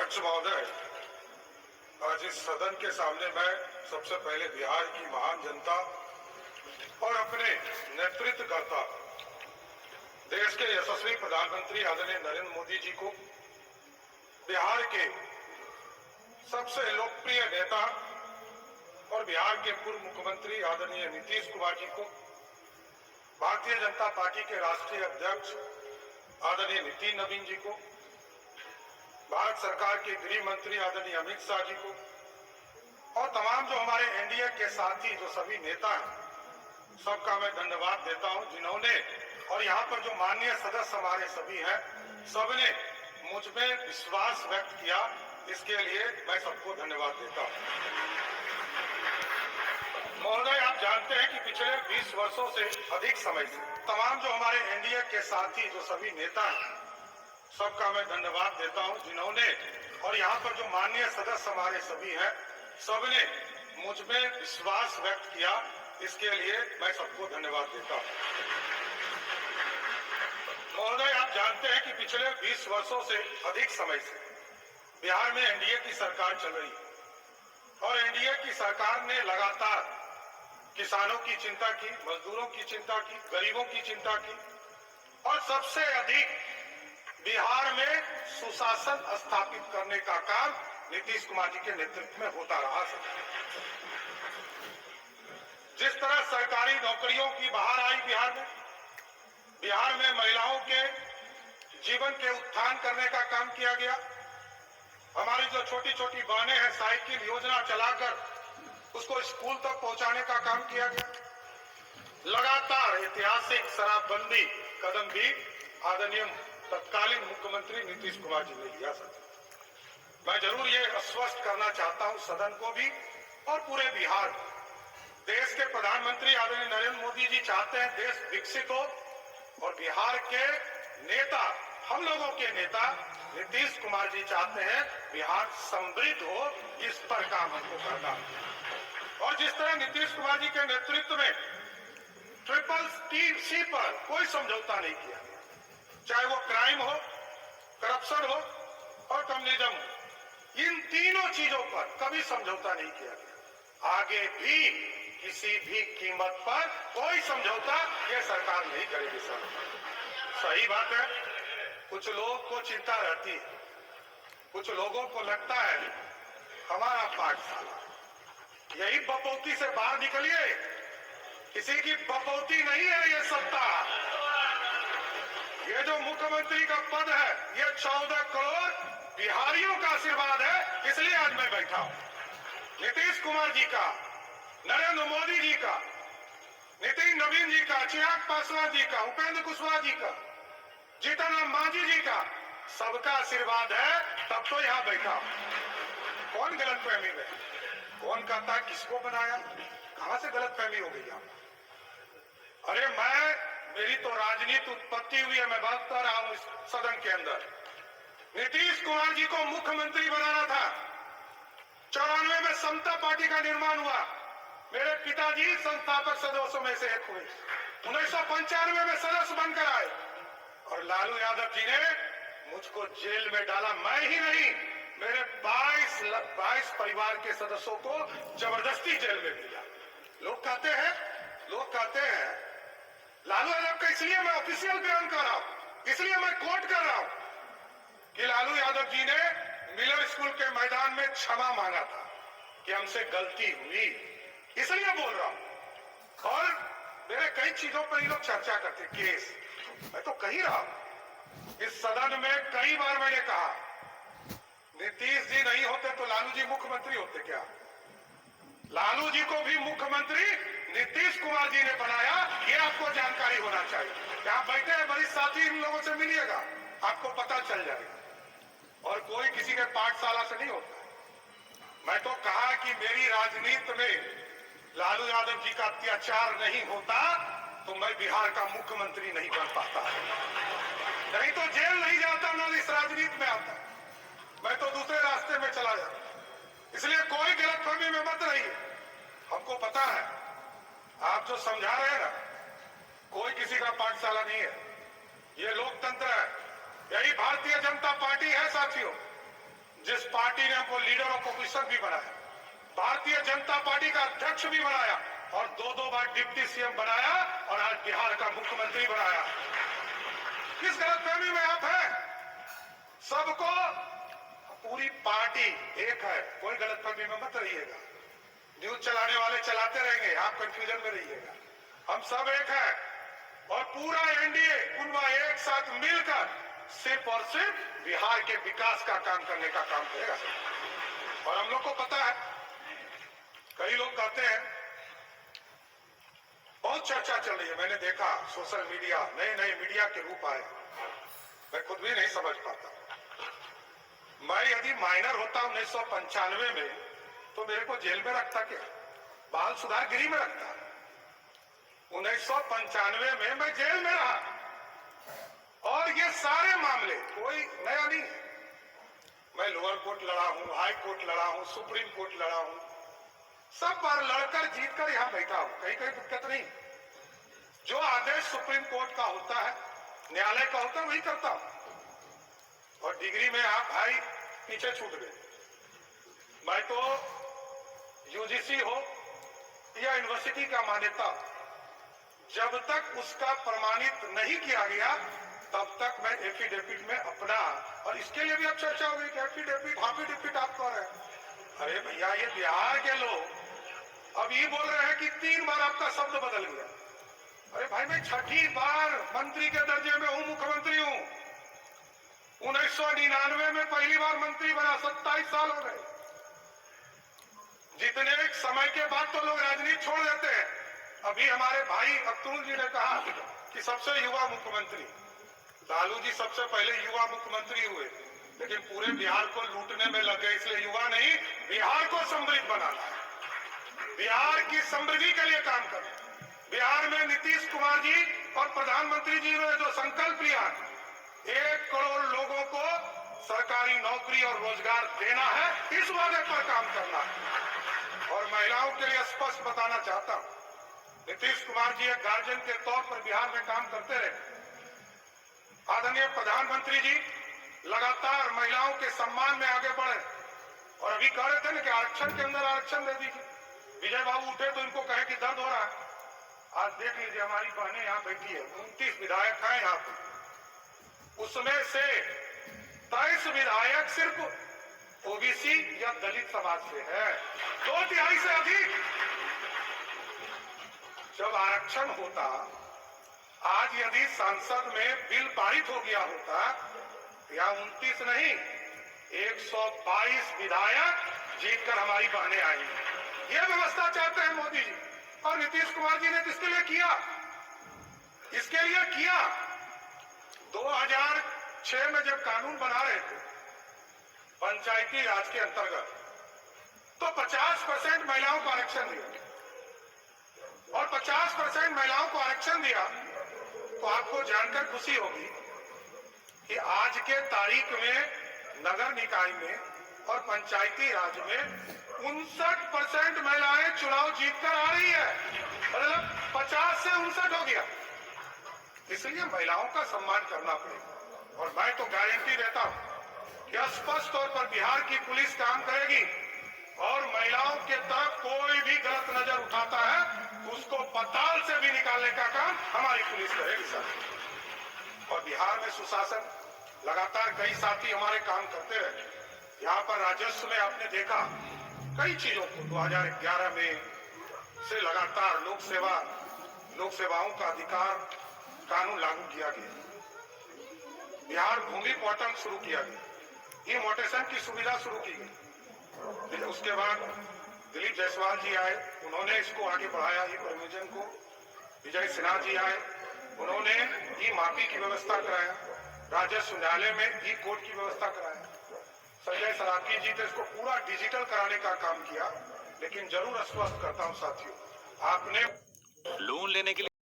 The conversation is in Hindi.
अध्यक्ष महोदय, आज इस सदन के सामने मैं सबसे पहले बिहार की महान जनता और अपने नेतृत्वकर्ता देश के यशस्वी प्रधानमंत्री आदरणीय नरेंद्र मोदी जी को, बिहार के सबसे लोकप्रिय नेता और बिहार के पूर्व मुख्यमंत्री आदरणीय नीतीश कुमार जी को, भारतीय जनता पार्टी के राष्ट्रीय अध्यक्ष आदरणीय नितिन नवीन जी को, भारत सरकार के गृह मंत्री आदरणीय अमित शाह जी को और तमाम जो हमारे एनडीए के साथी जो सभी नेता हैं, सबका मैं धन्यवाद देता हूं, जिन्होंने और यहाँ पर जो माननीय सदस्य हमारे सभी हैं, सबने मुझ में विश्वास व्यक्त किया। इसके लिए मैं सबको धन्यवाद देता हूं। महोदय, आप जानते हैं कि पिछले 20 वर्षों से अधिक समय से तमाम जो हमारे एनडीए के साथी जो सभी नेता हैं, सबका मैं धन्यवाद देता हूं, जिन्होंने और यहाँ पर जो माननीय सदस्य हमारे सभी हैं, सबने मुझ में विश्वास व्यक्त किया। इसके लिए मैं सबको धन्यवाद देता हूं। महोदय, आप जानते हैं कि पिछले 20 वर्षों से अधिक समय से बिहार में एनडीए की सरकार चल रही है और एनडीए की सरकार ने लगातार किसानों की चिंता की, मजदूरों की चिंता की, गरीबों की चिंता की और सबसे अधिक बिहार में सुशासन स्थापित करने का काम नीतीश कुमार जी के नेतृत्व में होता रहा। जिस तरह सरकारी नौकरियों की बहार आई बिहार में महिलाओं के जीवन के उत्थान करने का काम किया गया। हमारी जो छोटी छोटी बहनें हैं, साइकिल योजना चलाकर उसको स्कूल तक पहुंचाने का काम किया गया। लगातार ऐतिहासिक शराबबंदी कदम भी आदरणीय तत्कालीन मुख्यमंत्री नीतीश कुमार जी ने लिया। मैं जरूर ये आश्वस्त करना चाहता हूं सदन को भी और पूरे बिहार को, देश के प्रधानमंत्री आदरणीय नरेंद्र मोदी जी चाहते हैं देश विकसित हो और बिहार के नेता, हम लोगों के नेता नीतीश कुमार जी चाहते हैं बिहार समृद्ध हो। इस पर काम हमको करना और जिस तरह नीतीश कुमार जी के नेतृत्व में CCC पर कोई समझौता नहीं किया, चाहे वो क्राइम हो, करप्शन हो और कम्युनिज्म हो, इन तीनों चीजों पर कभी समझौता नहीं किया गया। आगे भी किसी भी कीमत पर कोई समझौता ये सरकार नहीं करेगी। सर, सही बात है, कुछ लोगों को चिंता रहती है, कुछ लोगों को लगता है हमारा पाठशाला, यही बपौती से बाहर निकलिए, किसी की बपौती नहीं है ये सत्ता। ये जो मुख्यमंत्री का पद है, ये 14 करोड़ बिहारियों का आशीर्वाद है, इसलिए आज मैं बैठा हूं। नीतीश कुमार जी का, नरेंद्र मोदी जी का, नितिन नवीन जी का, चिराग पासवान जी का, उपेंद्र कुशवाहा जी का, जीतन राम मांझी जी का, सबका आशीर्वाद है, तब तो यहां बैठा हूं। कौन गलतफहमी में, कौन कहता किसको बनाया, कहां से गलतफहमी हो गई आप? अरे मेरी तो राजनीति उत्पत्ति हुई है, मैं बता रहा हूं इस सदन के अंदर। नीतीश कुमार जी को मुख्यमंत्री बनाना था। 94 में समता पार्टी का निर्माण हुआ, मेरे पिताजी संस्थापक सदस्यों में से एक हुए। 1995 में सदस्य बनकर आए और लालू यादव जी ने मुझको जेल में डाला। मैं ही नहीं, मेरे 22 परिवार के सदस्यों को जबरदस्ती जेल में भेजा। लोग कहते हैं लालू यादव का, इसलिए मैं ऑफिशियल बयान कर रहा हूं, इसलिए मैं कोर्ट कर रहा हूं कि लालू यादव जी ने मिलर स्कूल के मैदान में क्षमा मांगा था कि हमसे गलती हुई, इसलिए बोल रहा हूं। और मेरे कई चीजों पर ये लोग चर्चा करते, केस, मैं तो कही रहा हूं इस सदन में, कई बार मैंने कहा नीतीश जी नहीं होते तो लालू जी मुख्यमंत्री होते क्या? लालू जी को भी मुख्यमंत्री नीतीश कुमार जी ने बनाया, ये आपको जानकारी होना चाहिए। यहाँ बैठे हैं वरिष्ठ साथी, इन लोगों से मिलिएगा, आपको पता चल जाएगा। और कोई किसी के पाठशाला से नहीं होता। मैं तो कहा कि मेरी राजनीति में लालू यादव जी का अत्याचार नहीं होता तो मैं बिहार का मुख्यमंत्री नहीं बन पाता, नहीं तो जेल नहीं जाता, ना इस राजनीति में आता, मैं तो दूसरे रास्ते में चला जाता। इसलिए कोई गलतफहमी में मत रहिए। हमको पता है आप जो समझा रहे हैं ना, कोई किसी का पाठशाला नहीं है, ये लोकतंत्र है, यही भारतीय जनता पार्टी है साथियों। जिस पार्टी ने हमको लीडर ऑफ ऑफिसर भी बनाया, भारतीय जनता पार्टी का अध्यक्ष भी बनाया और 2-2 बार डिप्टी सीएम बनाया और आज बिहार का मुख्यमंत्री बनाया। किस गलतफहमी में आप हैं? सबको पूरी पार्टी एक है, कोई गलतफहमी में मत रहिएगा। न्यूज चलाने वाले चलाते रहेंगे, आप कंफ्यूजन में रहिएगा। हम सब एक है और पूरा एनडीए उनवा एक साथ मिलकर सिर्फ और सिर्फ बिहार के विकास का काम करने का काम करेगा। और हम लोग को पता है, कई लोग कहते हैं, बहुत चर्चा चल रही है, मैंने देखा सोशल मीडिया, नए नए मीडिया के रूप आए, मैं खुद भी नहीं समझ पाता। मैं यदि माइनर होता 1995 में तो मेरे को जेल में रखता क्या, बाल सुधार गृह में रखता। 1995 में मैं जेल में रहा और ये सारे मामले कोई नया नहीं है। मैं लोअर कोर्ट लड़ा हूं, हाई कोर्ट लड़ा हूं, सुप्रीम कोर्ट लड़ा हूं, सब बार लड़कर जीतकर यहां बैठा हूं, कहीं कहीं दिक्कत नहीं। जो आदेश सुप्रीम कोर्ट का होता है, न्यायालय का होता है, वही करता हूं। और डिग्री में आप भाई पीछे छूट गए। मैं तो यूजीसी हो या यूनिवर्सिटी का मान्यता, जब तक उसका प्रमाणित नहीं किया गया तब तक मैं एफिडेविट में अपना, और इसके लिए भी अब चर्चा हो गई कि एफिडेविट हाफिडेविट आप कर रहे हैं। अरे भैया, ये बिहार के लोग अब ये बोल रहे हैं कि 3 बार आपका शब्द बदल गया। अरे भाई, मैं 6ठी बार मंत्री के दर्जे में हूं, मुख्यमंत्री हूं। 1999 में पहली बार मंत्री बना, 27 साल हो गए। जितने समय के बाद तो लोग राजनीति छोड़ देते हैं। अभी हमारे भाई अब्दुल जी ने कहा कि सबसे युवा मुख्यमंत्री, लालू जी सबसे पहले युवा मुख्यमंत्री हुए, लेकिन पूरे बिहार को लूटने में लगे, इसलिए युवा नहीं, बिहार को समृद्ध बनाना है, बिहार की समृद्धि के लिए काम करें। बिहार में नीतीश कुमार जी और प्रधानमंत्री जी ने जो संकल्प लिया, 1 करोड़ लोगों को सरकारी नौकरी और रोजगार देना है, इस वादे पर काम करना है। और महिलाओं के लिए स्पष्ट बताना चाहता हूं, नीतीश कुमार जी एक गार्जियन के तौर पर बिहार में काम करते रहे। आदरणीय प्रधानमंत्री जी लगातार महिलाओं के सम्मान में आगे बढ़े और अभी कह रहे थे ना कि आरक्षण के अंदर आरक्षण दे दीजिए। विजय बाबू उठे तो इनको कहे कि दर्द हो रहा है। आज देख लीजिए, हमारी बहनें यहाँ बैठी है, 29 विधायक हैं यहाँ पे, उसमें से 23 विधायक सिर्फ ओबीसी या दलित समाज से है, 2/3 से अधिक। जब आरक्षण होता, आज यदि संसद में बिल पारित हो गया होता, या 29 नहीं, 122 विधायक जीतकर हमारी बहनें आई। ये व्यवस्था चाहते हैं मोदी जी और नीतीश कुमार जी ने किसके लिए किया? इसके लिए किया 2006 में जब कानून बना रहे थे पंचायती राज के अंतर्गत, तो 50% महिलाओं को आरक्षण दिया और 50% महिलाओं को आरक्षण दिया। तो आपको जानकर खुशी होगी कि आज के तारीख में नगर निकाय में और पंचायती राज में 59% महिलाएं चुनाव जीतकर आ रही है, मतलब 50 से 59 हो गया। इसलिए महिलाओं का सम्मान करना पड़ेगा और मैं तो गारंटी देता हूं कि स्पष्ट तौर पर बिहार की पुलिस काम करेगी और महिलाओं के तरफ कोई भी गलत नजर उठाता है उसको पताल से भी निकालने का काम हमारी पुलिस करेगी सर। और बिहार में सुशासन, लगातार कई साथी हमारे काम करते रहे। यहाँ पर राजस्व में आपने देखा कई चीजों को 2011 में से लगातार लोक सेवाओं का अधिकार कानून लागू किया गया। बिहार भूमि पोर्टल शुरू किया गया, ई मोटेशन की सुविधा शुरू की गई। उसके बाद दिलीप जायसवाल जी आए, उन्होंने इसको आगे बढ़ाया, ई परमिशन को। विजय सिन्हा जी आए, उन्होंने ई माफी की व्यवस्था कराया। राजस्व न्यायालय में ई कोर्ट की व्यवस्था कराया। संजय सरावगी जी ने इसको पूरा डिजिटल कराने का काम किया। लेकिन जरूर आश्वस्त करता हूं साथियों, आपने लोन लेने के लिए